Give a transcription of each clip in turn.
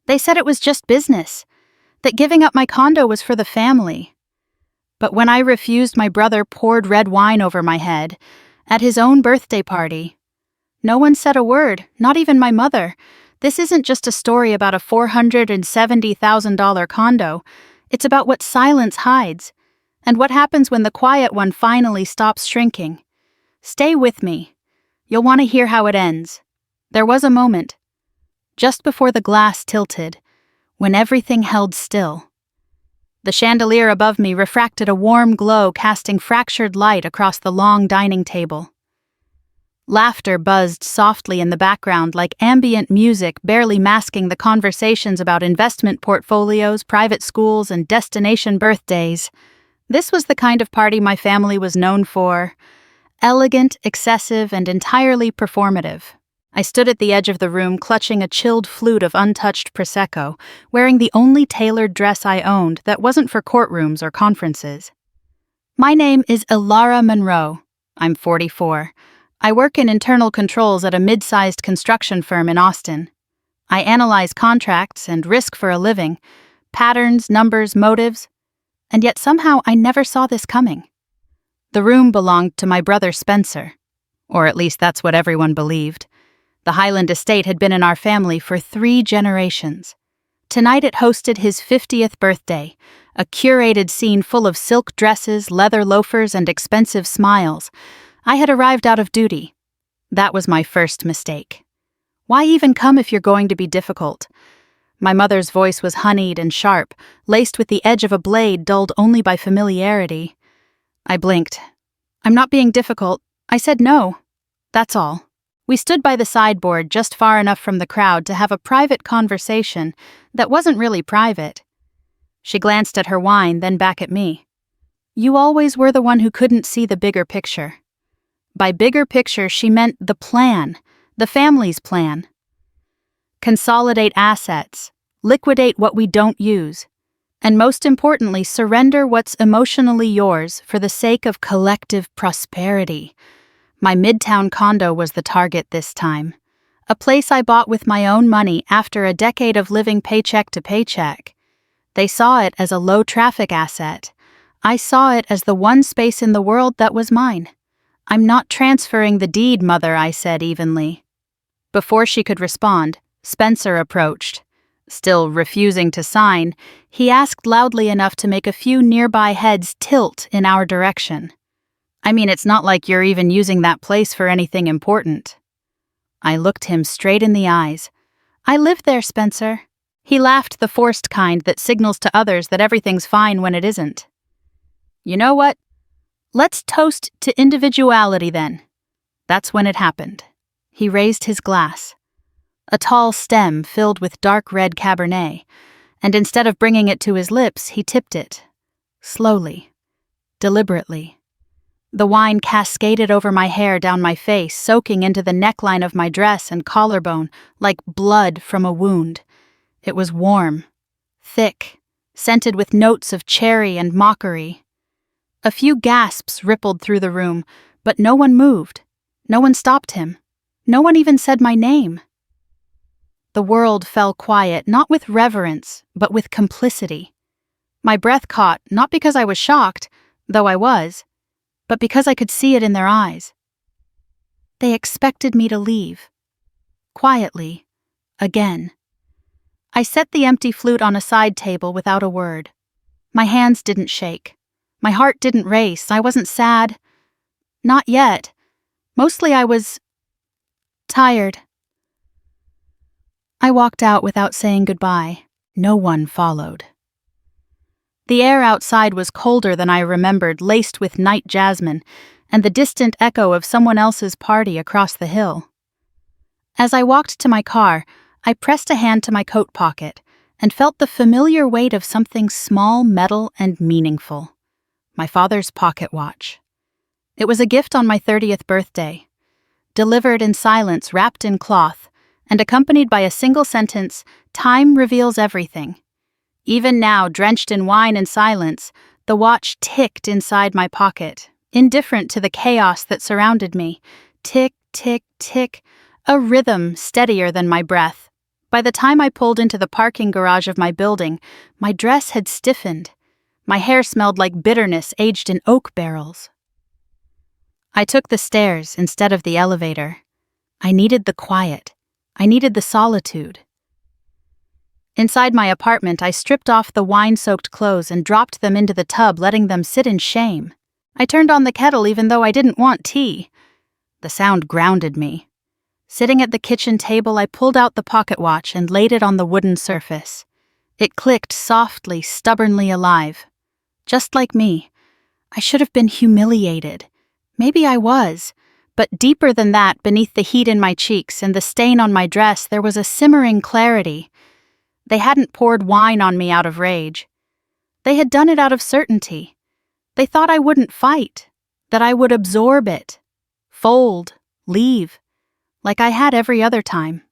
They said it was just business, that giving up my condo was for the family. But when I refused, my brother poured red wine over my head at his own birthday party. No one said a word, not even my mother. This isn't just a story about a $470,000 condo. It's about what silence hides, and what happens when the quiet one finally stops shrinking. Stay with me. You'll want to hear how it ends. There was a moment, just before the glass tilted, when everything held still. The chandelier above me refracted a warm glow, casting fractured light across the long dining table. Laughter buzzed softly in the background like ambient music, barely masking the conversations about investment portfolios, private schools, and destination birthdays. This was the kind of party my family was known for. Elegant, excessive, and entirely performative. I stood at the edge of the room, clutching a chilled flute of untouched Prosecco, wearing the only tailored dress I owned that wasn't for courtrooms or conferences. My name is Ilara Monroe. I'm 44. I work in internal controls at a mid-sized construction firm in Austin. I analyze contracts and risk for a living, patterns, numbers, motives, and yet somehow I never saw this coming. The room belonged to my brother Spencer, or at least that's what everyone believed. The Highland estate had been in our family for 3 generations. Tonight it hosted his 50th birthday, a curated scene full of silk dresses, leather loafers, and expensive smiles. I had arrived out of duty. That was my first mistake. Why even come if you're going to be difficult? My mother's voice was honeyed and sharp, laced with the edge of a blade dulled only by familiarity. I blinked. I'm not being difficult. I said no. That's all. We stood by the sideboard just far enough from the crowd to have a private conversation that wasn't really private. She glanced at her wine, then back at me. You always were the one who couldn't see the bigger picture. By bigger picture, she meant the plan, the family's plan. Consolidate assets, liquidate what we don't use, and most importantly, surrender what's emotionally yours for the sake of collective prosperity. My midtown condo was the target this time, a place I bought with my own money after a decade of living paycheck to paycheck. They saw it as a low-traffic asset. I saw it as the one space in the world that was mine. I'm not transferring the deed, Mother, I said evenly. Before she could respond, Spencer approached. Still refusing to sign, he asked loudly enough to make a few nearby heads tilt in our direction. I mean, it's not like you're even using that place for anything important. I looked him straight in the eyes. I live there, Spencer. He laughed, the forced kind that signals to others that everything's fine when it isn't. You know what? Let's toast to individuality then. That's when it happened. He raised his glass. A tall stem filled with dark red Cabernet, and instead of bringing it to his lips, he tipped it. Slowly. Deliberately. The wine cascaded over my hair down my face, soaking into the neckline of my dress and collarbone like blood from a wound. It was warm, thick, scented with notes of cherry and mockery. A few gasps rippled through the room, but no one moved. No one stopped him. No one even said my name. The world fell quiet, not with reverence, but with complicity. My breath caught, not because I was shocked, though I was, but because I could see it in their eyes. They expected me to leave. Quietly. Again. I set the empty flute on a side table without a word. My hands didn't shake. My heart didn't race. I wasn't sad. Not yet. Mostly I was tired. I walked out without saying goodbye. No one followed. The air outside was colder than I remembered, laced with night jasmine and the distant echo of someone else's party across the hill. As I walked to my car, I pressed a hand to my coat pocket and felt the familiar weight of something small, metal, and meaningful. My father's pocket watch. It was a gift on my 30th birthday, delivered in silence, wrapped in cloth, and accompanied by a single sentence, "Time reveals everything." Even now, drenched in wine and silence, the watch ticked inside my pocket, indifferent to the chaos that surrounded me. Tick, tick, tick, a rhythm steadier than my breath, By the time I pulled into the parking garage of my building, my dress had stiffened. My hair smelled like bitterness aged in oak barrels. I took the stairs instead of the elevator. I needed the quiet. I needed the solitude. Inside my apartment, I stripped off the wine-soaked clothes and dropped them into the tub, letting them sit in shame. I turned on the kettle even though I didn't want tea. The sound grounded me. Sitting at the kitchen table, I pulled out the pocket watch and laid it on the wooden surface. It clicked softly, stubbornly alive. Just like me. I should have been humiliated. Maybe I was. But deeper than that, beneath the heat in my cheeks and the stain on my dress, there was a simmering clarity. They hadn't poured wine on me out of rage. They had done it out of certainty. They thought I wouldn't fight, that I would absorb it, fold, leave, like I had every other time.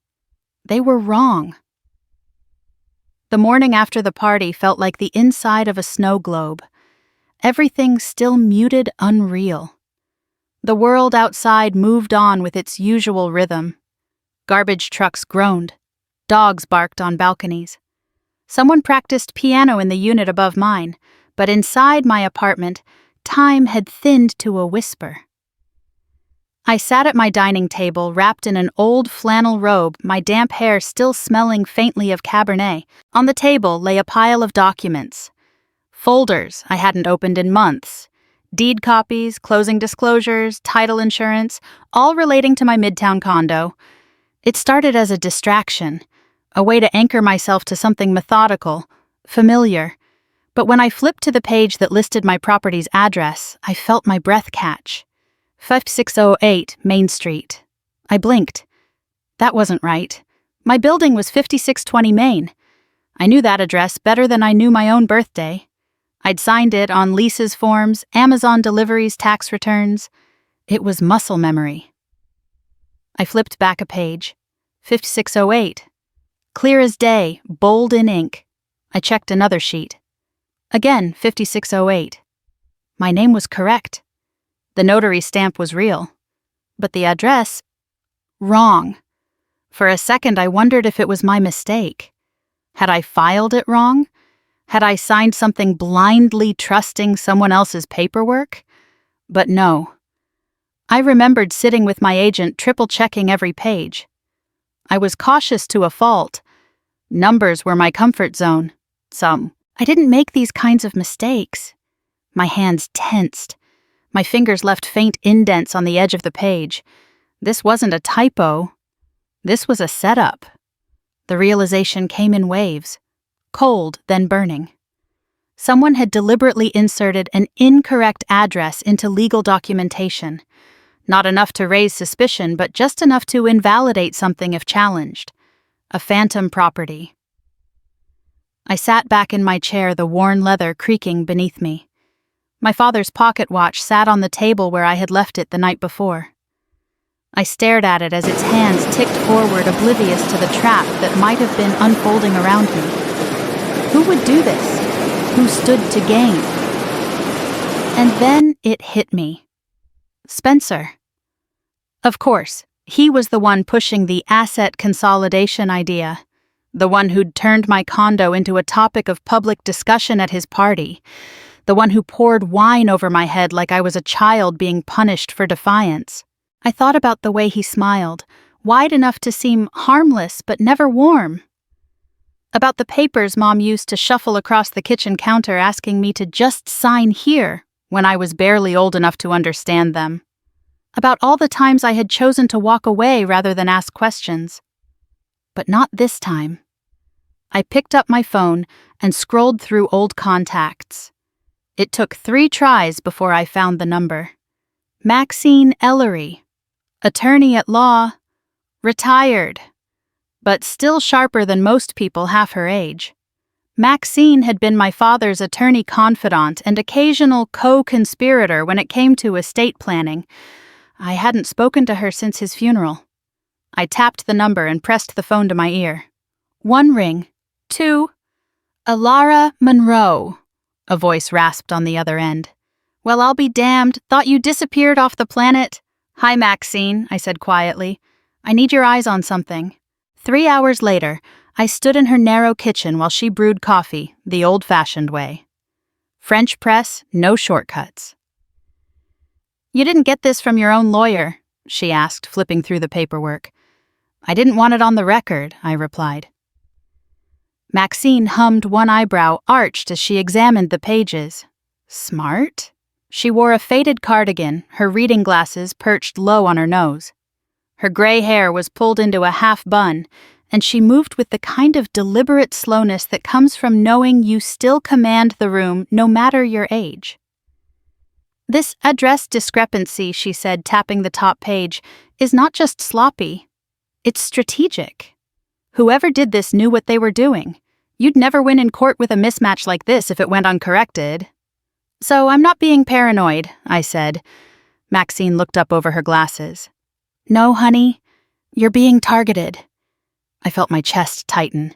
They were wrong. The morning after the party felt like the inside of a snow globe. Everything still muted, unreal. The world outside moved on with its usual rhythm. Garbage trucks groaned. Dogs barked on balconies. Someone practiced piano in the unit above mine, but inside my apartment, time had thinned to a whisper. I sat at my dining table, wrapped in an old flannel robe, my damp hair still smelling faintly of Cabernet. On the table lay a pile of documents. Folders I hadn't opened in months. Deed copies, closing disclosures, title insurance, all relating to my midtown condo. It started as a distraction, a way to anchor myself to something methodical, familiar. But when I flipped to the page that listed my property's address, I felt my breath catch. 5608 Main Street. I blinked. That wasn't right. My building was 5620 Main. I knew that address better than I knew my own birthday. I'd signed it on leases forms, Amazon deliveries, tax returns. It was muscle memory. I flipped back a page. 5608. Clear as day, bold in ink. I checked another sheet. Again, 5608. My name was correct. The notary stamp was real. But the address, wrong. For a second, I wondered if it was my mistake. Had I filed it wrong? Had I signed something blindly trusting someone else's paperwork? But no. I remembered sitting with my agent triple-checking every page. I was cautious to a fault. Numbers were my comfort zone. I didn't make these kinds of mistakes. My hands tensed. My fingers left faint indents on the edge of the page. This wasn't a typo. This was a setup. The realization came in waves. Cold, then burning. Someone had deliberately inserted an incorrect address into legal documentation. Not enough to raise suspicion, but just enough to invalidate something if challenged. A phantom property. I sat back in my chair, the worn leather creaking beneath me. My father's pocket watch sat on the table where I had left it the night before. I stared at it as its hands ticked forward, oblivious to the trap that might have been unfolding around me. Who would do this? Who stood to gain? And then it hit me. Spencer. Of course, he was the one pushing the asset consolidation idea, the one who'd turned my condo into a topic of public discussion at his party, the one who poured wine over my head like I was a child being punished for defiance. I thought about the way he smiled, wide enough to seem harmless but never warm. About the papers Mom used to shuffle across the kitchen counter asking me to just sign here when I was barely old enough to understand them. About all the times I had chosen to walk away rather than ask questions. But not this time. I picked up my phone and scrolled through old contacts. It took 3 tries before I found the number. Maxine Ellery, attorney at law, retired, but still sharper than most people half her age. Maxine had been my father's attorney confidant and occasional co-conspirator when it came to estate planning. I hadn't spoken to her since his funeral. I tapped the number and pressed the phone to my ear. 1 ring. 2. Alara Monroe, a voice rasped on the other end. Well, I'll be damned. Thought you disappeared off the planet. Hi, Maxine, I said quietly. I need your eyes on something. 3 hours later, I stood in her narrow kitchen while she brewed coffee the old-fashioned way. French press, no shortcuts. "You didn't get this from your own lawyer?" she asked, flipping through the paperwork. "I didn't want it on the record," I replied. Maxine hummed, one eyebrow arched as she examined the pages. Smart? She wore a faded cardigan, her reading glasses perched low on her nose. Her gray hair was pulled into a half bun, and she moved with the kind of deliberate slowness that comes from knowing you still command the room no matter your age. "This address discrepancy," she said, tapping the top page, "is not just sloppy. It's strategic. Whoever did this knew what they were doing. You'd never win in court with a mismatch like this if it went uncorrected." "So I'm not being paranoid," I said. Maxine looked up over her glasses. "No, honey, you're being targeted." I felt my chest tighten.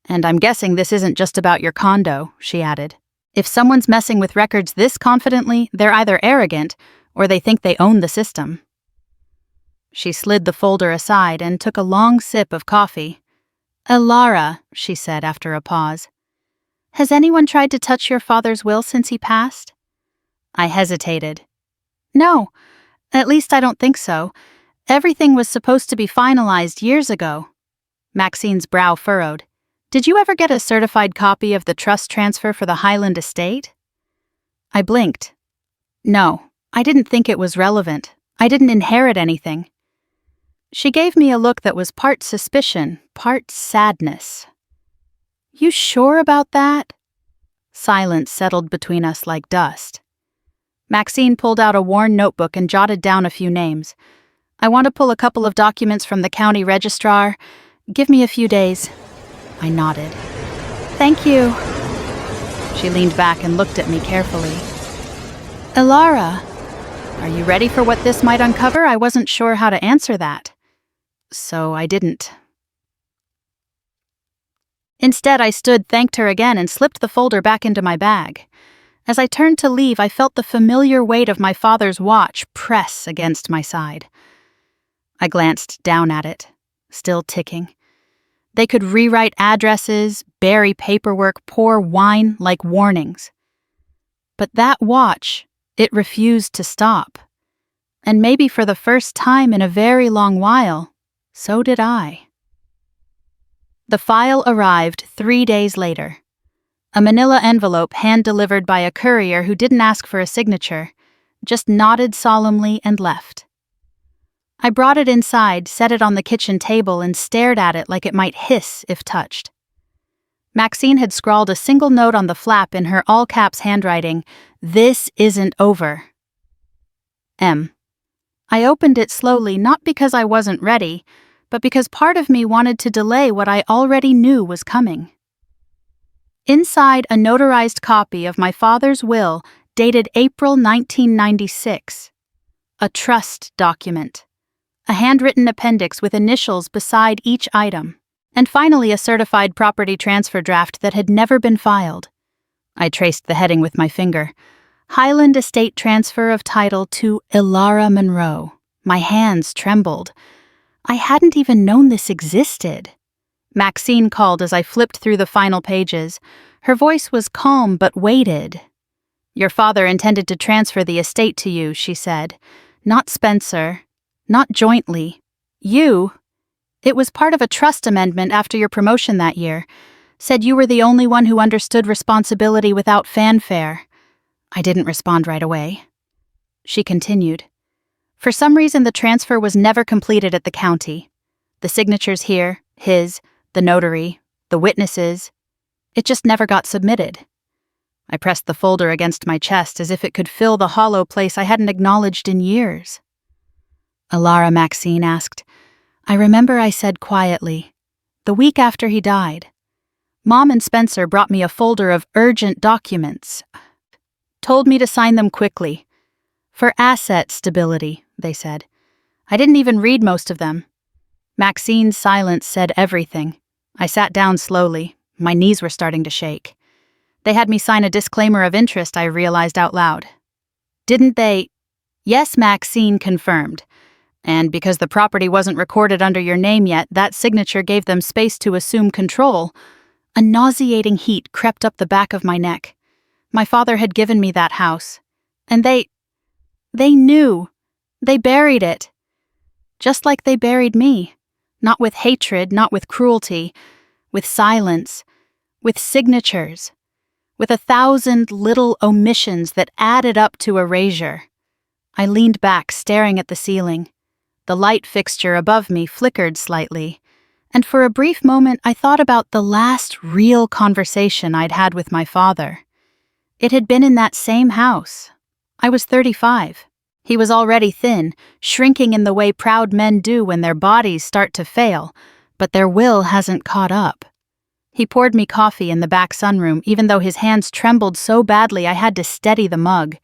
"And I'm guessing this isn't just about your condo," she added. "If someone's messing with records this confidently, they're either arrogant or they think they own the system." She slid the folder aside and took a long sip of coffee. "Elara," she said after a pause, "has anyone tried to touch your father's will since he passed?" I hesitated. "No, at least I don't think so. Everything was supposed to be finalized years ago." Maxine's brow furrowed. "Did you ever get a certified copy of the trust transfer for the Highland estate?" I blinked. "No, I didn't think it was relevant. I didn't inherit anything." She gave me a look that was part suspicion, part sadness. "You sure about that?" Silence settled between us like dust. Maxine pulled out a worn notebook and jotted down a few names. "I want to pull a couple of documents from the county registrar. Give me a few days." I nodded. "Thank you." She leaned back and looked at me carefully. "Elara, are you ready for what this might uncover?" I wasn't sure how to answer that. So I didn't. Instead, I stood, thanked her again, and slipped the folder back into my bag. As I turned to leave, I felt the familiar weight of my father's watch press against my side. I glanced down at it, still ticking. They could rewrite addresses, bury paperwork, pour wine like warnings. But that watch, it refused to stop. And maybe for the first time in a very long while, so did I. The file arrived 3 days later. A manila envelope hand-delivered by a courier who didn't ask for a signature, just nodded solemnly and left. I brought it inside, set it on the kitchen table, and stared at it like it might hiss if touched. Maxine had scrawled a single note on the flap in her all-caps handwriting, "This isn't over." M. I opened it slowly, not because I wasn't ready, but because part of me wanted to delay what I already knew was coming. Inside, a notarized copy of my father's will dated April 1996. A trust document. A handwritten appendix with initials beside each item. And finally, a certified property transfer draft that had never been filed. I traced the heading with my finger. Highland Estate Transfer of Title to Elara Monroe. My hands trembled. I hadn't even known this existed. Maxine called as I flipped through the final pages. Her voice was calm but weighted. "Your father intended to transfer the estate to you," she said. "Not Spencer. Not jointly. You. It was part of a trust amendment after your promotion that year. Said you were the only one who understood responsibility without fanfare." I didn't respond right away. She continued. "For some reason, the transfer was never completed at the county. The signatures here, his, the notary, the witnesses. It just never got submitted." I pressed the folder against my chest as if it could fill the hollow place I hadn't acknowledged in years. "Elara," Maxine asked. "I remember I said quietly, the week after he died. Mom and Spencer brought me a folder of urgent documents. Told me to sign them quickly. For asset stability, they said. I didn't even read most of them." Maxine's silence said everything. I sat down slowly. My knees were starting to shake. "They had me sign a disclaimer of interest," I realized out loud. "Didn't they?" "Yes," Maxine confirmed. And because the property wasn't recorded under your name yet, that signature gave them space to assume control. A nauseating heat crept up the back of my neck. My father had given me that house. And they knew. They buried it. Just like they buried me. Not with hatred, not with cruelty. With silence. With signatures. With 1,000 little omissions that added up to erasure. I leaned back, staring at the ceiling. The light fixture above me flickered slightly, and for a brief moment I thought about the last real conversation I'd had with my father. It had been in that same house. I was 35. He was already thin, shrinking in the way proud men do when their bodies start to fail, but their will hasn't caught up. He poured me coffee in the back sunroom, even though his hands trembled so badly I had to steady the mug.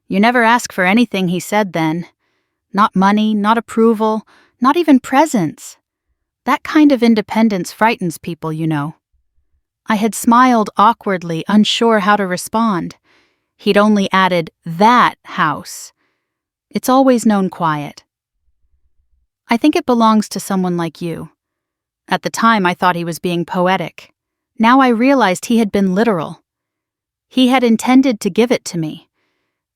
"You never ask for anything," he said then. Not money, not approval, not even presents. That kind of independence frightens people, you know. I had smiled awkwardly, unsure how to respond. He'd only added, "that house." It's always known quiet. "I think it belongs to someone like you." At the time, I thought he was being poetic. Now I realized he had been literal. He had intended to give it to me.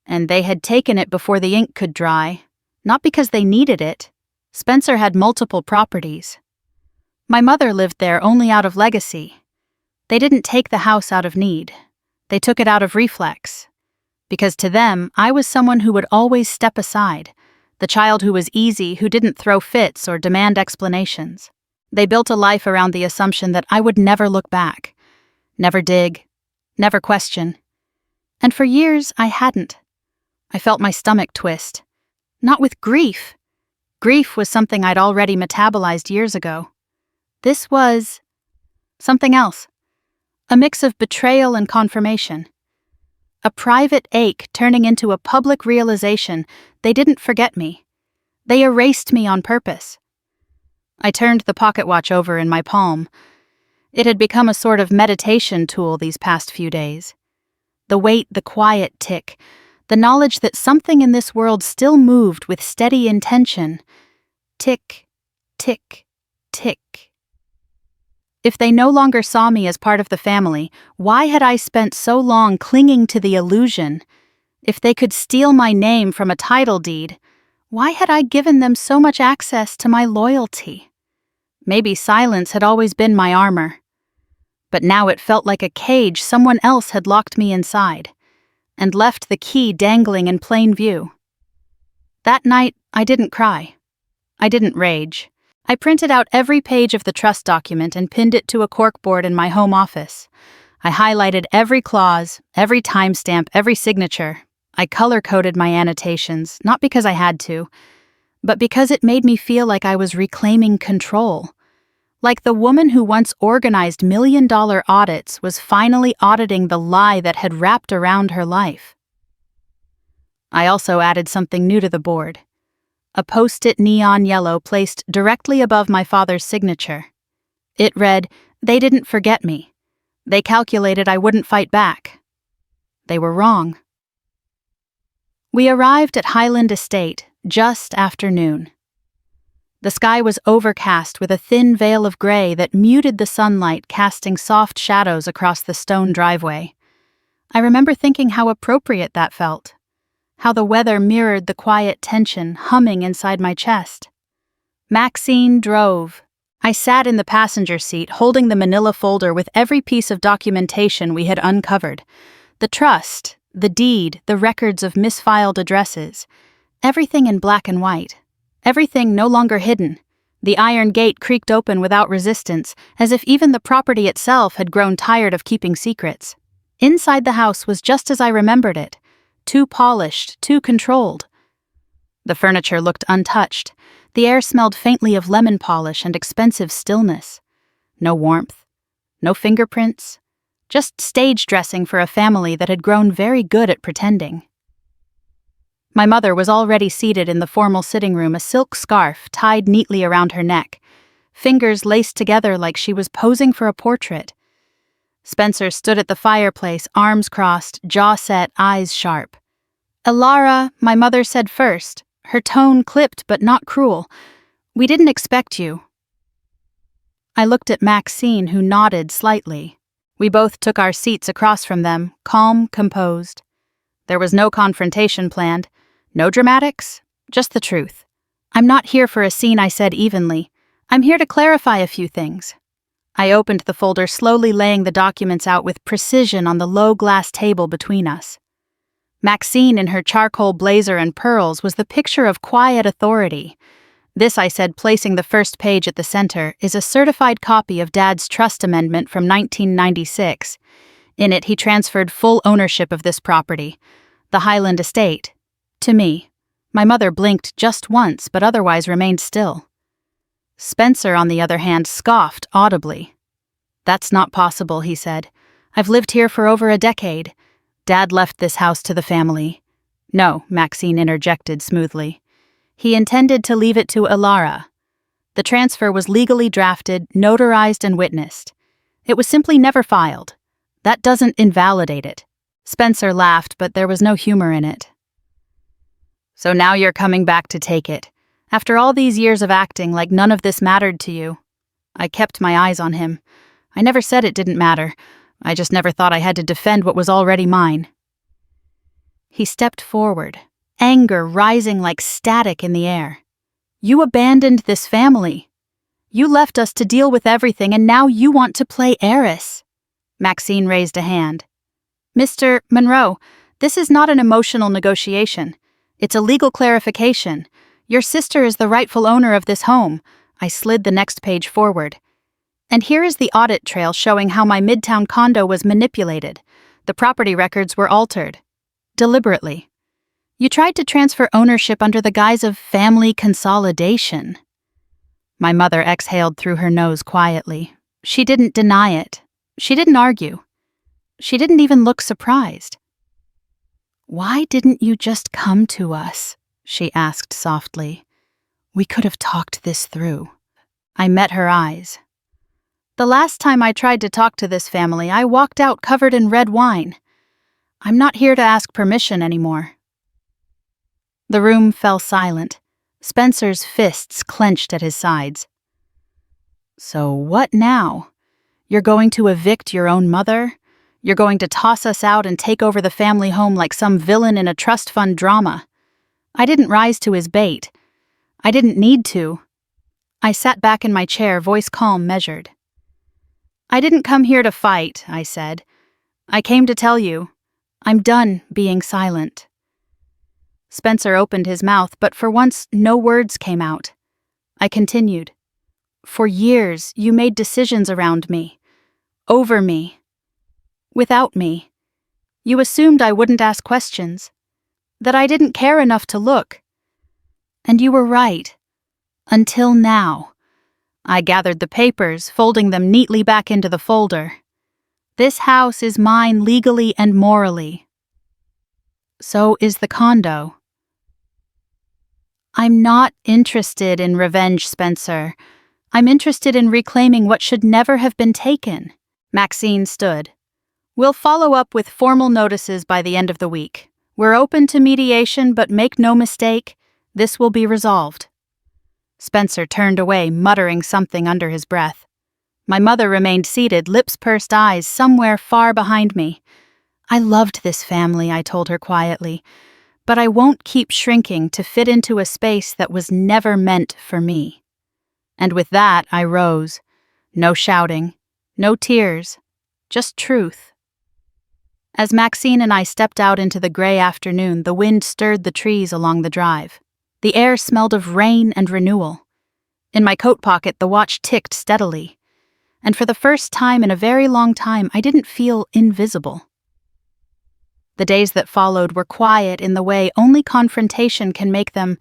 And they had taken it before the ink could dry. Not because they needed it. Spencer had multiple properties. My mother lived there only out of legacy. They didn't take the house out of need. They took it out of reflex. Because to them, I was someone who would always step aside, the child who was easy, who didn't throw fits or demand explanations. They built a life around the assumption that I would never look back, never dig, never question. And for years, I hadn't. I felt my stomach twist. Not with grief. Grief was something I'd already metabolized years ago. This was something else. A mix of betrayal and confirmation. A private ache turning into a public realization they didn't forget me. They erased me on purpose. I turned the pocket watch over in my palm. It had become a sort of meditation tool these past few days. The weight, the quiet tick, the knowledge that something in this world still moved with steady intention. Tick, tick, tick. If they no longer saw me as part of the family, why had I spent so long clinging to the illusion? If they could steal my name from a title deed, why had I given them so much access to my loyalty? Maybe silence had always been my armor. But now it felt like a cage someone else had locked me inside, and left the key dangling in plain view. That night, I didn't cry. I didn't rage. I printed out every page of the trust document and pinned it to a corkboard in my home office. I highlighted every clause, every timestamp, every signature. I color-coded my annotations, not because I had to, but because it made me feel like I was reclaiming control. Like the woman who once organized million-dollar audits was finally auditing the lie that had wrapped around her life. I also added something new to the board. A post-it neon yellow placed directly above my father's signature. It read, "They didn't forget me. They calculated I wouldn't fight back." They were wrong. We arrived at Highland Estate just after noon. The sky was overcast with a thin veil of gray that muted the sunlight, casting soft shadows across the stone driveway. I remember thinking how appropriate that felt, how the weather mirrored the quiet tension humming inside my chest. Maxine drove. I sat in the passenger seat, holding the manila folder with every piece of documentation we had uncovered. The trust, the deed, the records of misfiled addresses. Everything in black and white. Everything no longer hidden. The iron gate creaked open without resistance, as if even the property itself had grown tired of keeping secrets. Inside the house was just as I remembered it. Too polished, too controlled. The furniture looked untouched. The air smelled faintly of lemon polish and expensive stillness. No warmth. No fingerprints. Just stage dressing for a family that had grown very good at pretending. My mother was already seated in the formal sitting room, a silk scarf tied neatly around her neck, fingers laced together like she was posing for a portrait. Spencer stood at the fireplace, arms crossed, jaw set, eyes sharp. "Elara," my mother said first, her tone clipped but not cruel. "We didn't expect you." I looked at Maxine, who nodded slightly. We both took our seats across from them, calm, composed. There was no confrontation planned, no dramatics, just the truth. "I'm not here for a scene," I said evenly. "I'm here to clarify a few things." I opened the folder, slowly laying the documents out with precision on the low glass table between us. Maxine, in her charcoal blazer and pearls, was the picture of quiet authority. This, I said, placing the first page at the center, is a certified copy of Dad's trust amendment from 1996. In it, he transferred full ownership of this property, the Highland estate, to me. My mother blinked just once, but otherwise remained still. Spencer, on the other hand, scoffed audibly. "That's not possible," he said. "I've lived here for over a decade. Dad left this house to the family." "No," Maxine interjected smoothly. "He intended to leave it to Ilara. The transfer was legally drafted, notarized, and witnessed. It was simply never filed. That doesn't invalidate it." Spencer laughed, but there was no humor in it. "So now you're coming back to take it. After all these years of acting like none of this mattered to you." I kept my eyes on him. I never said it didn't matter. I just never thought I had to defend what was already mine. He stepped forward, anger rising like static in the air. "You abandoned this family. You left us to deal with everything, and now you want to play heiress." Maxine raised a hand. "Mr. Monroe, this is not an emotional negotiation. It's a legal clarification. Your sister is the rightful owner of this home." I slid the next page forward. "And here is the audit trail showing how my Midtown condo was manipulated. The property records were altered. Deliberately. You tried to transfer ownership under the guise of family consolidation." My mother exhaled through her nose quietly. She didn't deny it. She didn't argue. She didn't even look surprised. "Why didn't you just come to us?" she asked softly. "We could have talked this through." I met her eyes. "The last time I tried to talk to this family, I walked out covered in red wine. I'm not here to ask permission anymore." The room fell silent. Spencer's fists clenched at his sides. "So what now? You're going to evict your own mother? You're going to toss us out and take over the family home like some villain in a trust fund drama?" I didn't rise to his bait. I didn't need to. I sat back in my chair, voice calm, measured. "I didn't come here to fight," I said. "I came to tell you, I'm done being silent." Spencer opened his mouth, but for once no words came out. I continued. "For years, you made decisions around me, over me, without me. You assumed I wouldn't ask questions, that I didn't care enough to look. And you were right. Until now." I gathered the papers, folding them neatly back into the folder. "This house is mine legally and morally. So is the condo." "I'm not interested in revenge, Spencer. I'm interested in reclaiming what should never have been taken." Maxine stood. "We'll follow up with formal notices by the end of the week. We're open to mediation, but make no mistake, this will be resolved." Spencer turned away, muttering something under his breath. My mother remained seated, lips pursed, eyes somewhere far behind me. "I loved this family," I told her quietly, "but I won't keep shrinking to fit into a space that was never meant for me." And with that, I rose. No shouting, no tears, just truth. As Maxine and I stepped out into the gray afternoon, the wind stirred the trees along the drive. The air smelled of rain and renewal. In my coat pocket, the watch ticked steadily. And for the first time in a very long time, I didn't feel invisible. The days that followed were quiet in the way only confrontation can make them,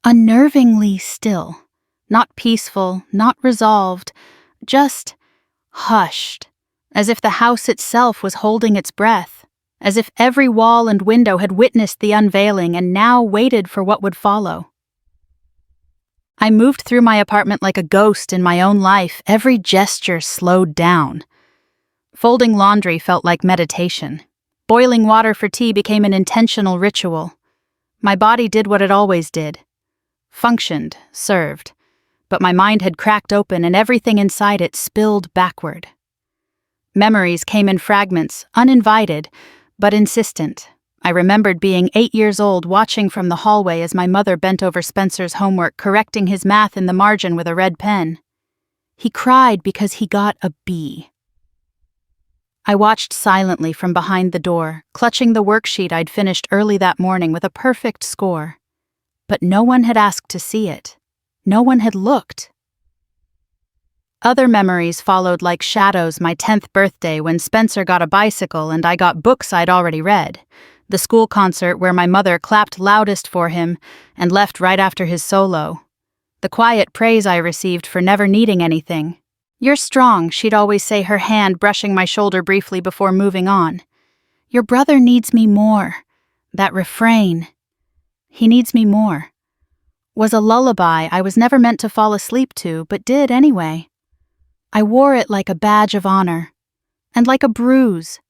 unnervingly still. Not peaceful, not resolved, just hushed, as if the house itself was holding its breath, as if every wall and window had witnessed the unveiling and now waited for what would follow. I moved through my apartment like a ghost in my own life, every gesture slowed down. Folding laundry felt like meditation. Boiling water for tea became an intentional ritual. My body did what it always did. Functioned, served. But my mind had cracked open and everything inside it spilled backward. Memories came in fragments, uninvited, but insistent. I remembered being 8 years old, watching from the hallway as my mother bent over Spencer's homework, correcting his math in the margin with a red pen. He cried because he got a B. I watched silently from behind the door, clutching the worksheet I'd finished early that morning with a perfect score. But no one had asked to see it. No one had looked. Other memories followed like shadows: my 10th birthday when Spencer got a bicycle and I got books I'd already read, the school concert where my mother clapped loudest for him and left right after his solo, the quiet praise I received for never needing anything. "You're strong," she'd always say, her hand brushing my shoulder briefly before moving on. "Your brother needs me more." That refrain, "He needs me more," was a lullaby I was never meant to fall asleep to, but did anyway. I wore it like a badge of honor, and like a bruise.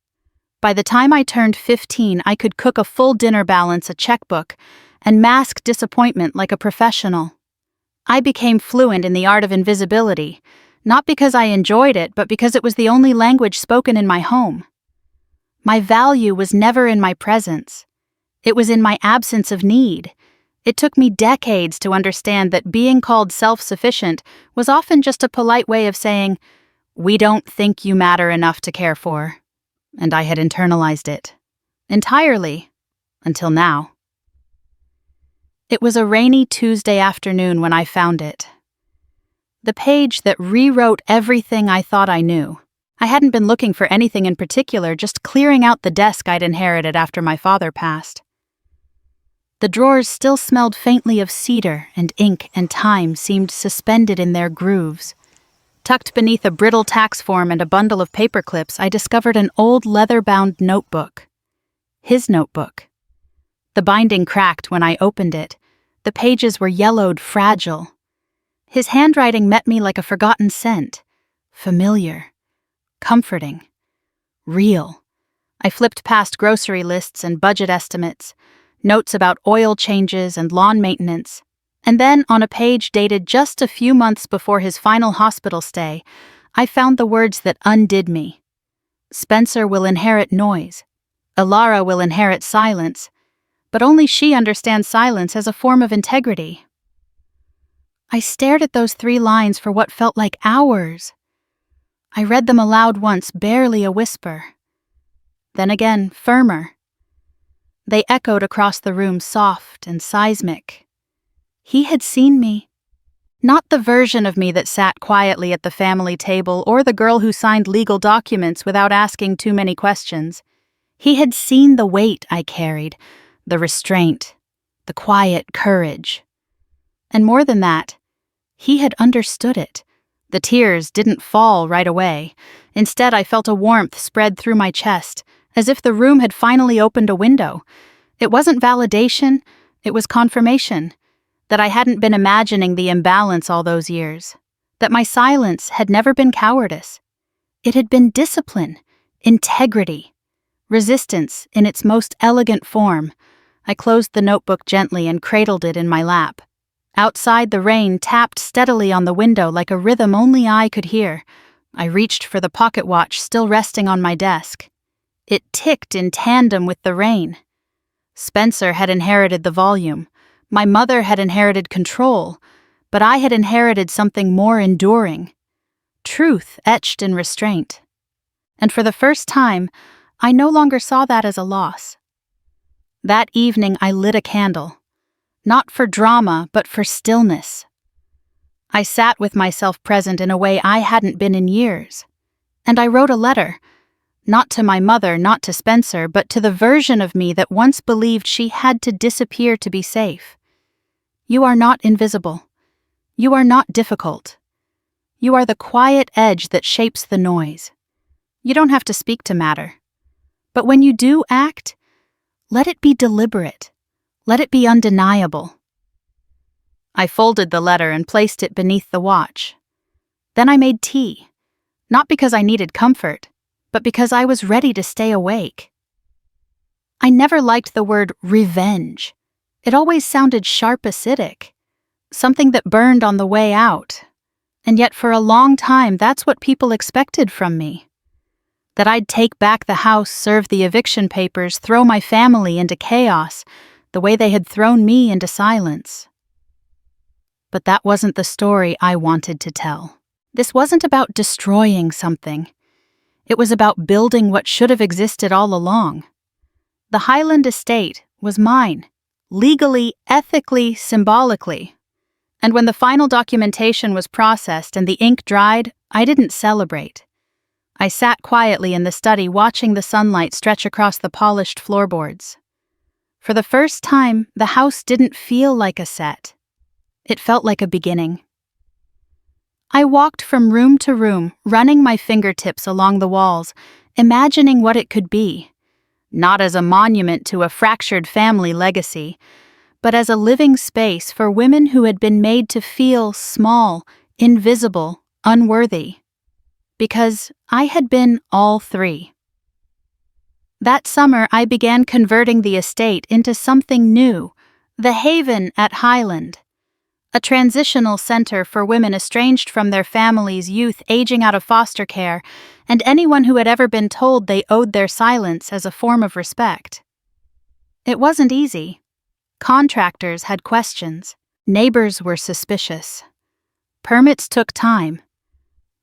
By the time I turned 15, I could cook a full dinner, balance a checkbook, and mask disappointment like a professional. I became fluent in the art of invisibility, not because I enjoyed it, but because it was the only language spoken in my home. My value was never in my presence. It was in my absence of need. It took me decades to understand that being called self-sufficient was often just a polite way of saying, "We don't think you matter enough to care for." And I had internalized it. Entirely. Until now. It was a rainy Tuesday afternoon when I found it. The page that rewrote everything I thought I knew. I hadn't been looking for anything in particular, just clearing out the desk I'd inherited after my father passed. The drawers still smelled faintly of cedar, and ink and time seemed suspended in their grooves. Tucked beneath a brittle tax form and a bundle of paper clips, I discovered an old leather-bound notebook. His notebook. The binding cracked when I opened it. The pages were yellowed, fragile. His handwriting met me like a forgotten scent. Familiar. Comforting. Real. I flipped past grocery lists and budget estimates, notes about oil changes and lawn maintenance, and then on a page dated just a few months before his final hospital stay, I found the words that undid me. Spencer will inherit noise. Ilara will inherit silence, but only she understands silence as a form of integrity. I stared at those 3 lines for what felt like hours. I read them aloud once, barely a whisper. Then again, firmer. They echoed across the room, soft and seismic. He had seen me. Not the version of me that sat quietly at the family table or the girl who signed legal documents without asking too many questions. He had seen the weight I carried, the restraint, the quiet courage. And more than that, he had understood it. The tears didn't fall right away. Instead, I felt a warmth spread through my chest, as if the room had finally opened a window. It wasn't validation, it was confirmation. That I hadn't been imagining the imbalance all those years. That my silence had never been cowardice. It had been discipline, integrity, resistance in its most elegant form. I closed the notebook gently and cradled it in my lap. Outside, the rain tapped steadily on the window like a rhythm only I could hear. I reached for the pocket watch still resting on my desk. It ticked in tandem with the rain. Spencer had inherited the volume. My mother had inherited control, but I had inherited something more enduring. Truth etched in restraint. And for the first time, I no longer saw that as a loss. That evening I lit a candle. Not for drama, but for stillness. I sat with myself present in a way I hadn't been in years. And I wrote a letter. Not to my mother, not to Spencer, but to the version of me that once believed she had to disappear to be safe. You are not invisible. You are not difficult. You are the quiet edge that shapes the noise. You don't have to speak to matter. But when you do act, let it be deliberate. Let it be undeniable. I folded the letter and placed it beneath the watch. Then I made tea, not because I needed comfort, but because I was ready to stay awake. I never liked the word revenge. It always sounded sharp acidic, something that burned on the way out. And yet for a long time, that's what people expected from me. That I'd take back the house, serve the eviction papers, throw my family into chaos, the way they had thrown me into silence. But that wasn't the story I wanted to tell. This wasn't about destroying something. It was about building what should have existed all along. The Highland estate was mine, legally, ethically, symbolically. And when the final documentation was processed and the ink dried, I didn't celebrate. I sat quietly in the study watching the sunlight stretch across the polished floorboards. For the first time, the house didn't feel like a set. It felt like a beginning. I walked from room to room, running my fingertips along the walls, imagining what it could be. Not as a monument to a fractured family legacy, but as a living space for women who had been made to feel small, invisible, unworthy. Because I had been all three. That summer, I began converting the estate into something new, the Haven at Highland, a transitional center for women estranged from their families, youth aging out of foster care, and anyone who had ever been told they owed their silence as a form of respect. It wasn't easy. Contractors had questions. Neighbors were suspicious. Permits took time.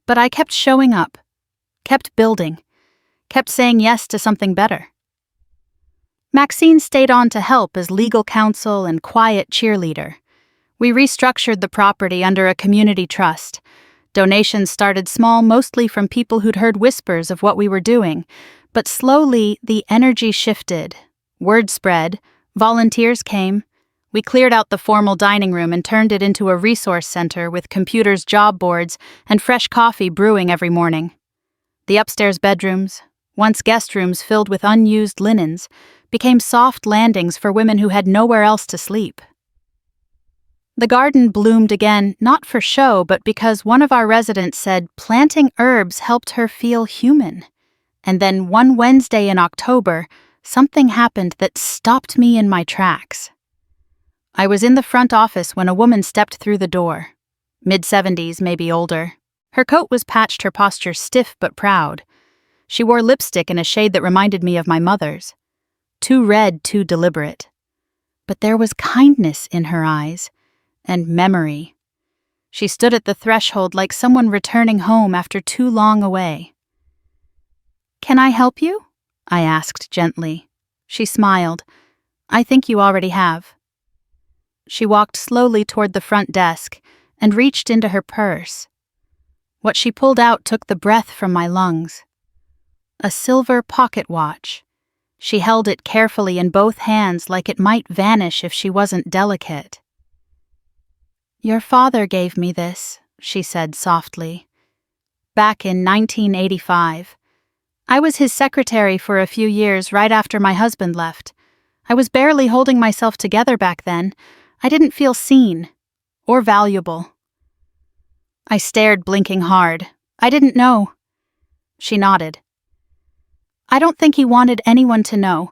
But I kept showing up, kept building, kept saying yes to something better. Maxine stayed on to help as legal counsel and quiet cheerleader. We restructured the property under a community trust. Donations started small, mostly from people who'd heard whispers of what we were doing, but slowly the energy shifted. Word spread, volunteers came. We cleared out the formal dining room and turned it into a resource center with computers, job boards, and fresh coffee brewing every morning. The upstairs bedrooms, once guest rooms filled with unused linens, became soft landings for women who had nowhere else to sleep. The garden bloomed again, not for show, but because one of our residents said planting herbs helped her feel human. And then one Wednesday in October, something happened that stopped me in my tracks. I was in the front office when a woman stepped through the door. Mid-70s, maybe older. Her coat was patched, her posture stiff but proud. She wore lipstick in a shade that reminded me of my mother's. Too red, too deliberate. But there was kindness in her eyes, and memory. She stood at the threshold like someone returning home after too long away. "Can I help you?" I asked gently. She smiled. "I think you already have." She walked slowly toward the front desk and reached into her purse. What she pulled out took the breath from my lungs. A silver pocket watch. She held it carefully in both hands like it might vanish if she wasn't delicate. "Your father gave me this," she said softly. "Back in 1985. I was his secretary for a few years right after my husband left. I was barely holding myself together back then. I didn't feel seen or valuable." I stared, blinking hard. "I didn't know." She nodded. "I don't think he wanted anyone to know,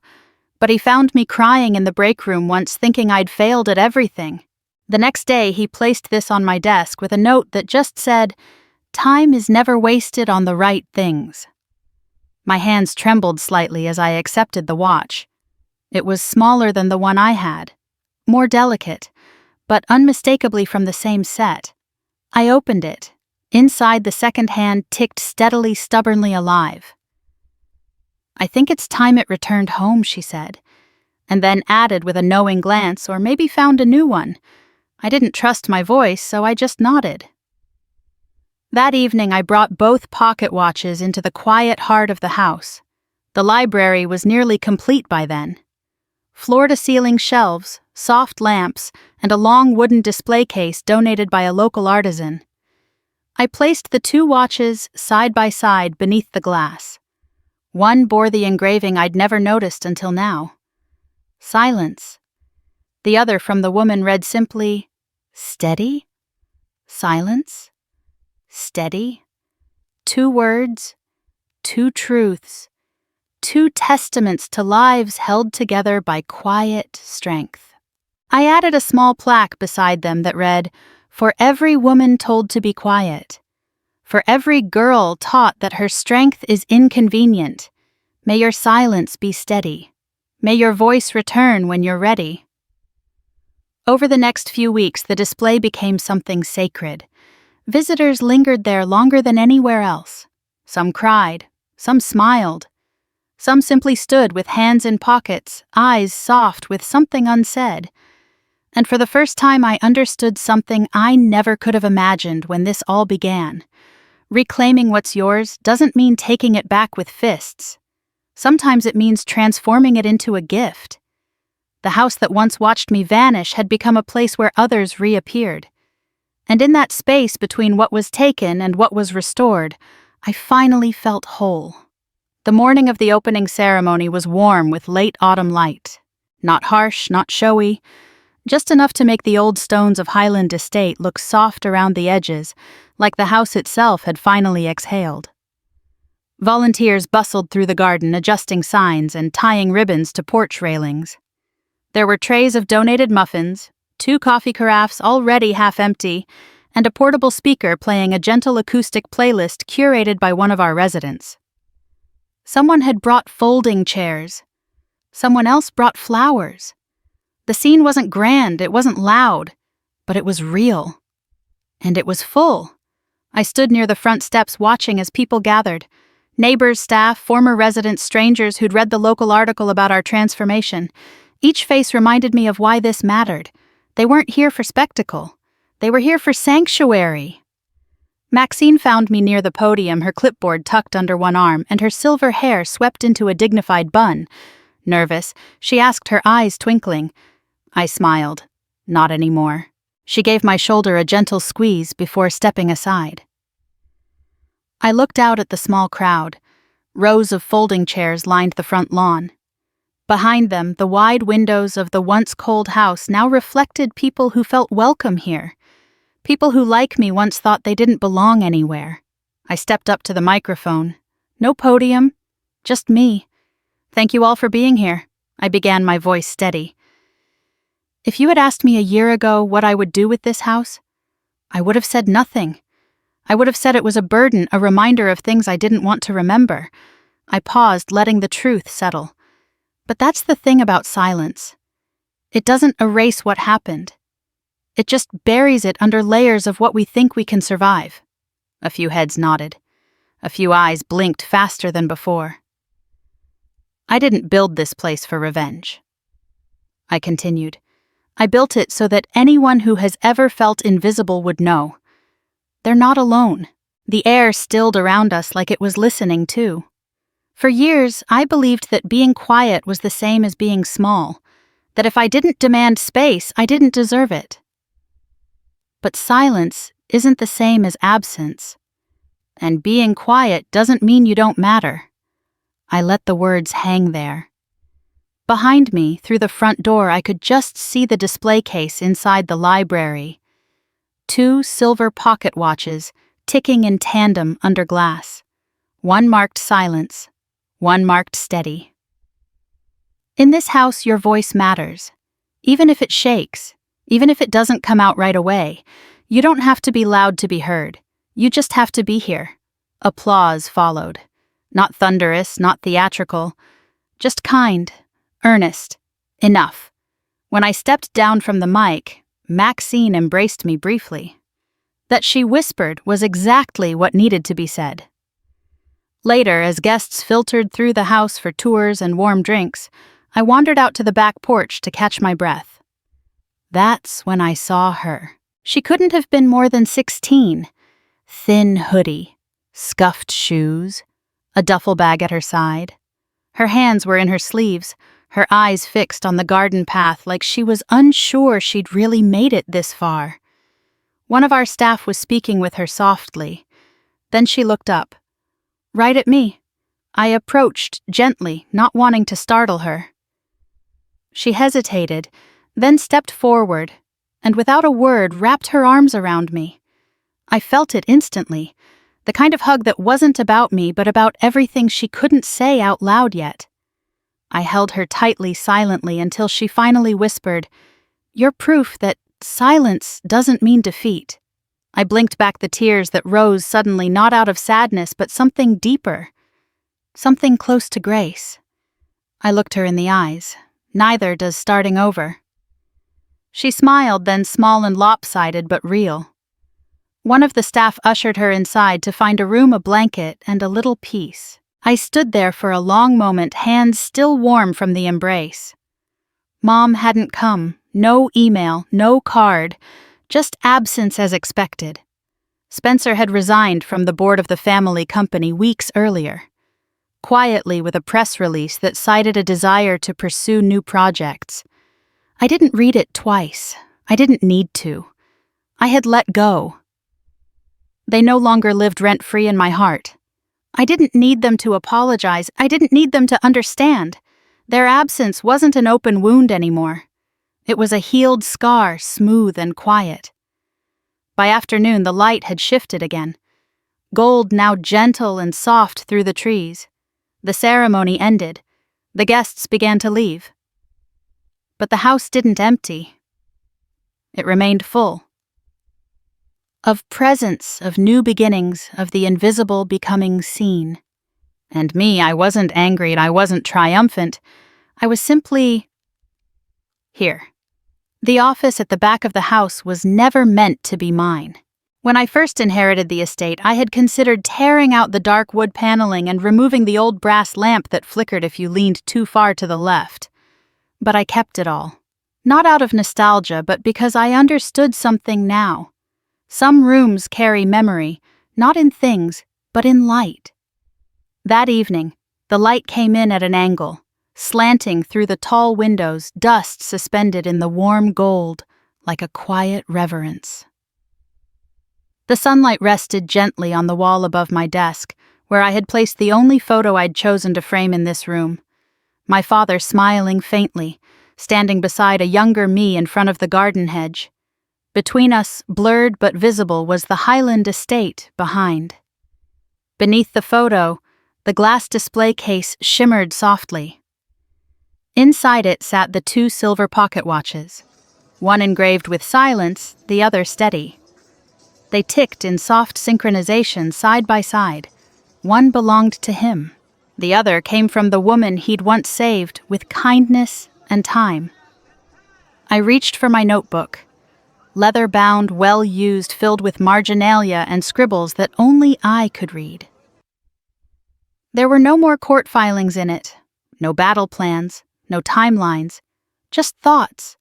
but he found me crying in the break room once, thinking I'd failed at everything. The next day, he placed this on my desk with a note that just said, 'Time is never wasted on the right things.'" My hands trembled slightly as I accepted the watch. It was smaller than the one I had, more delicate, but unmistakably from the same set. I opened it. Inside, the second hand ticked steadily, stubbornly alive. "I think it's time it returned home," she said, and then added with a knowing glance, "or maybe found a new one." I didn't trust my voice, so I just nodded. That evening, I brought both pocket watches into the quiet heart of the house. The library was nearly complete by then. Floor-to-ceiling shelves, soft lamps, and a long wooden display case donated by a local artisan. I placed the two watches side by side beneath the glass. One bore the engraving I'd never noticed until now. Silence. The other from the woman read simply, "Steady? Silence? Steady?" 2 words, 2 truths, 2 testaments to lives held together by quiet strength. I added a small plaque beside them that read, "For every woman told to be quiet. For every girl taught that her strength is inconvenient. May your silence be steady. May your voice return when you're ready." Over the next few weeks, the display became something sacred. Visitors lingered there longer than anywhere else. Some cried, some smiled. Some simply stood with hands in pockets, eyes soft with something unsaid. And for the first time, I understood something I never could have imagined when this all began. Reclaiming what's yours doesn't mean taking it back with fists. Sometimes it means transforming it into a gift. The house that once watched me vanish had become a place where others reappeared. And in that space between what was taken and what was restored, I finally felt whole. The morning of the opening ceremony was warm with late autumn light. Not harsh, not showy, just enough to make the old stones of Highland Estate look soft around the edges, like the house itself had finally exhaled. Volunteers bustled through the garden, adjusting signs and tying ribbons to porch railings. There were trays of donated muffins, 2 coffee carafes already half empty, and a portable speaker playing a gentle acoustic playlist curated by one of our residents. Someone had brought folding chairs. Someone else brought flowers. The scene wasn't grand, it wasn't loud, but it was real. And it was full. I stood near the front steps watching as people gathered. Neighbors, staff, former residents, strangers who'd read the local article about our transformation. Each face reminded me of why this mattered. They weren't here for spectacle. They were here for sanctuary. Maxine found me near the podium, her clipboard tucked under one arm and her silver hair swept into a dignified bun. Nervous, she asked, her eyes twinkling. I smiled. Not anymore. She gave my shoulder a gentle squeeze before stepping aside. I looked out at the small crowd. Rows of folding chairs lined the front lawn. Behind them, the wide windows of the once cold house now reflected people who felt welcome here. People who, like me, once thought they didn't belong anywhere. I stepped up to the microphone. No podium, just me. Thank you all for being here. I began, my voice steady. If you had asked me a year ago what I would do with this house, I would have said nothing. I would have said it was a burden, a reminder of things I didn't want to remember. I paused, letting the truth settle. But that's the thing about silence. It doesn't erase what happened. It just buries it under layers of what we think we can survive. A few heads nodded. A few eyes blinked faster than before. I didn't build this place for revenge. I continued. I built it so that anyone who has ever felt invisible would know. They're not alone. The air stilled around us like it was listening too. For years, I believed that being quiet was the same as being small, that if I didn't demand space, I didn't deserve it. But silence isn't the same as absence. And being quiet doesn't mean you don't matter. I let the words hang there. Behind me, through the front door, I could just see the display case inside the library. 2 silver pocket watches, ticking in tandem under glass. One marked silence, one marked steady. In this house, your voice matters. Even if it shakes, even if it doesn't come out right away, you don't have to be loud to be heard. You just have to be here. Applause followed. Not thunderous, not theatrical. Just kind. Earnest. Enough. When I stepped down from the mic, Maxine embraced me briefly. That she whispered was exactly what needed to be said. Later, as guests filtered through the house for tours and warm drinks, I wandered out to the back porch to catch my breath. That's when I saw her. She couldn't have been more than 16. Thin hoodie, scuffed shoes, a duffel bag at her side. Her hands were in her sleeves, her eyes fixed on the garden path like she was unsure she'd really made it this far. One of our staff was speaking with her softly. Then she looked up. Right at me. I approached gently, not wanting to startle her. She hesitated, then stepped forward, and without a word wrapped her arms around me. I felt it instantly, the kind of hug that wasn't about me but about everything she couldn't say out loud yet. I held her tightly, silently, until she finally whispered, You're proof that silence doesn't mean defeat." I blinked back the tears that rose suddenly, not out of sadness, but something deeper. Something close to grace. I looked her in the eyes. Neither does starting over. She smiled, then small and lopsided, but real. One of the staff ushered her inside to find a room, a blanket, and a little peace. I stood there for a long moment, hands still warm from the embrace. Mom hadn't come. No email, no card, just absence as expected. Spencer had resigned from the board of the family company weeks earlier, quietly with a press release that cited a desire to pursue new projects. I didn't read it twice. I didn't need to. I had let go. They no longer lived rent-free in my heart. I didn't need them to apologize. I didn't need them to understand. Their absence wasn't an open wound anymore. It was a healed scar, smooth and quiet. By afternoon, the light had shifted again. Gold now gentle and soft through the trees. The ceremony ended. The guests began to leave. But the house didn't empty. It remained full. Of presence, of new beginnings, of the invisible becoming seen. And me, I wasn't angry, I wasn't triumphant. I was simply here. The office at the back of the house was never meant to be mine. When I first inherited the estate, I had considered tearing out the dark wood paneling and removing the old brass lamp that flickered if you leaned too far to the left. But I kept it all. Not out of nostalgia, but because I understood something now. Some rooms carry memory, not in things, but in light. That evening, the light came in at an angle, slanting through the tall windows, dust suspended in the warm gold, like a quiet reverence. The sunlight rested gently on the wall above my desk, where I had placed the only photo I'd chosen to frame in this room. My father smiling faintly, standing beside a younger me in front of the garden hedge. Between us, blurred but visible, was the Highland estate behind. Beneath the photo, the glass display case shimmered softly. Inside it sat the 2 silver pocket watches, one engraved with silence, the other steady. They ticked in soft synchronization side by side. One belonged to him. The other came from the woman he'd once saved with kindness and time. I reached for my notebook, leather-bound, well-used, filled with marginalia and scribbles that only I could read. There were no more court filings in it, no battle plans, no timelines, just thoughts.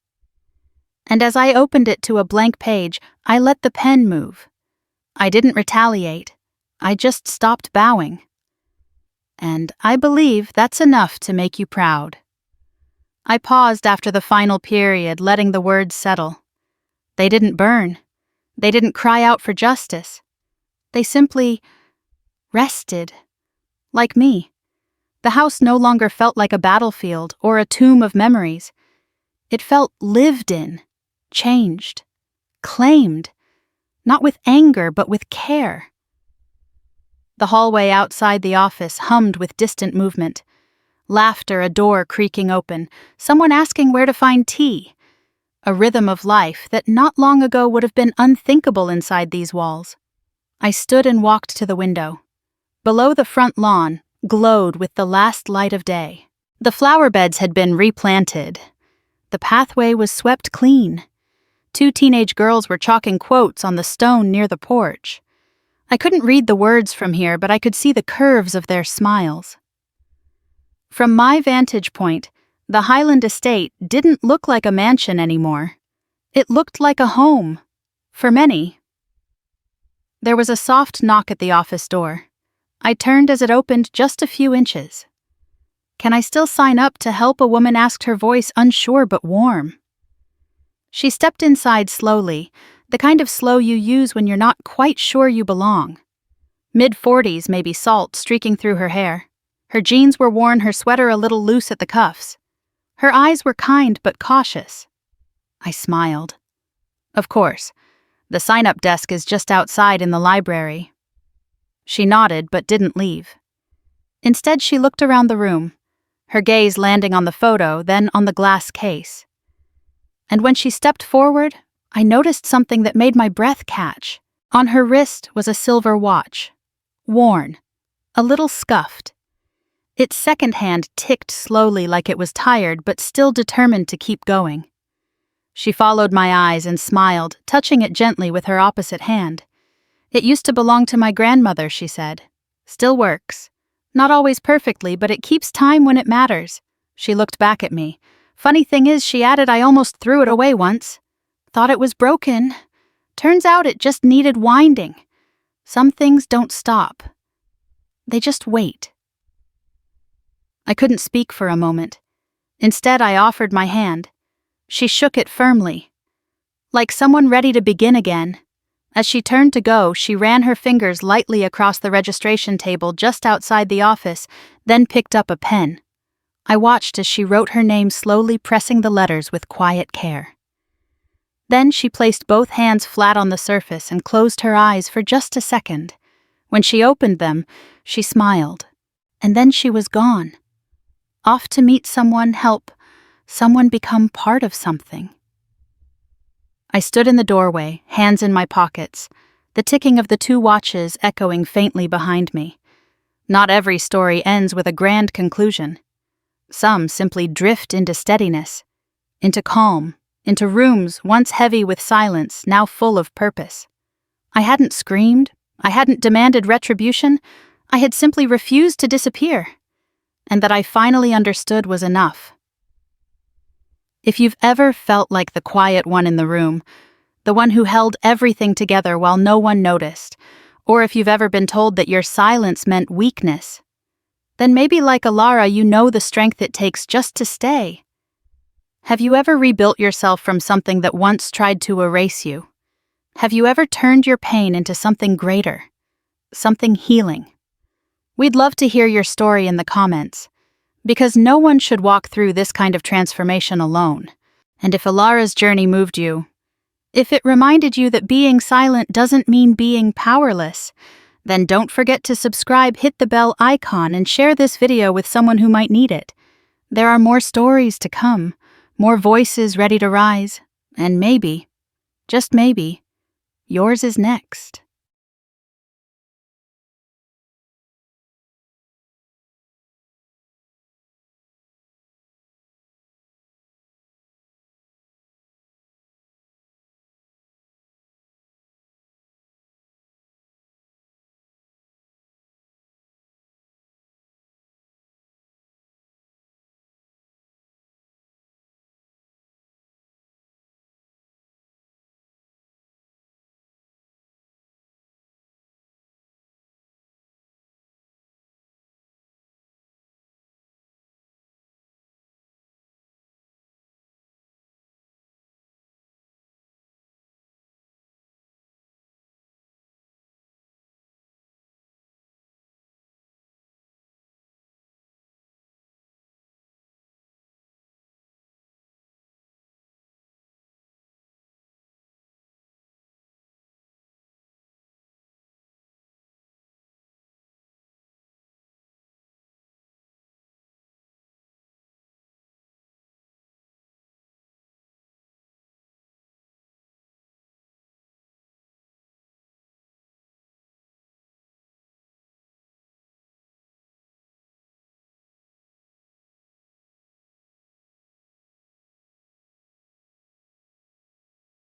And as I opened it to a blank page, I let the pen move. I didn't retaliate. I just stopped bowing. And I believe that's enough to make you proud. I paused after the final period, letting the words settle. They didn't burn. They didn't cry out for justice. They simply rested, like me. The house no longer felt like a battlefield or a tomb of memories. It felt lived in, changed, claimed, not with anger but with care. The hallway outside the office hummed with distant movement. Laughter, a door creaking open, someone asking where to find tea. A rhythm of life that not long ago would have been unthinkable inside these walls. I stood and walked to the window. Below, the front lawn glowed with the last light of day. The flower beds had been replanted. The pathway was swept clean. 2 teenage girls were chalking quotes on the stone near the porch. I couldn't read the words from here, but I could see the curves of their smiles. From my vantage point, the Highland estate didn't look like a mansion anymore. It looked like a home, for many. There was a soft knock at the office door. I turned as it opened just a few inches. "Can I still sign up to help?" a woman asked, her voice unsure but warm. She stepped inside slowly, the kind of slow you use when you're not quite sure you belong. Mid-40s, maybe salt streaking through her hair. Her jeans were worn, her sweater a little loose at the cuffs. Her eyes were kind but cautious. I smiled. "Of course. The sign-up desk is just outside in the library." She nodded but didn't leave. Instead, she looked around the room, her gaze landing on the photo, then on the glass case. And when she stepped forward, I noticed something that made my breath catch. On her wrist was a silver watch. Worn. A little scuffed. Its second hand ticked slowly like it was tired but still determined to keep going. She followed my eyes and smiled, touching it gently with her opposite hand. "It used to belong to my grandmother," she said. "Still works. Not always perfectly, but it keeps time when it matters." She looked back at me. "Funny thing is," she added, "I almost threw it away once. Thought it was broken. Turns out it just needed winding. Some things don't stop. They just wait." I couldn't speak for a moment. Instead, I offered my hand. She shook it firmly, like someone ready to begin again. As she turned to go, she ran her fingers lightly across the registration table just outside the office, then picked up a pen. I watched as she wrote her name, slowly pressing the letters with quiet care. Then she placed both hands flat on the surface and closed her eyes for just a second. When she opened them, she smiled. And then she was gone. Off to meet someone, help someone become part of something. I stood in the doorway, hands in my pockets, the ticking of the 2 watches echoing faintly behind me. Not every story ends with a grand conclusion. Some simply drift into steadiness, into calm, into rooms once heavy with silence, now full of purpose. I hadn't screamed, I hadn't demanded retribution, I had simply refused to disappear. And that I finally understood was enough. If you've ever felt like the quiet one in the room, the one who held everything together while no one noticed, or if you've ever been told that your silence meant weakness, then maybe like Alara, you know the strength it takes just to stay. Have you ever rebuilt yourself from something that once tried to erase you? Have you ever turned your pain into something greater? Something healing? We'd love to hear your story in the comments, because no one should walk through this kind of transformation alone. And if Alara's journey moved you, if it reminded you that being silent doesn't mean being powerless, then don't forget to subscribe, hit the bell icon, and share this video with someone who might need it. There are more stories to come, more voices ready to rise, and maybe, just maybe, yours is next.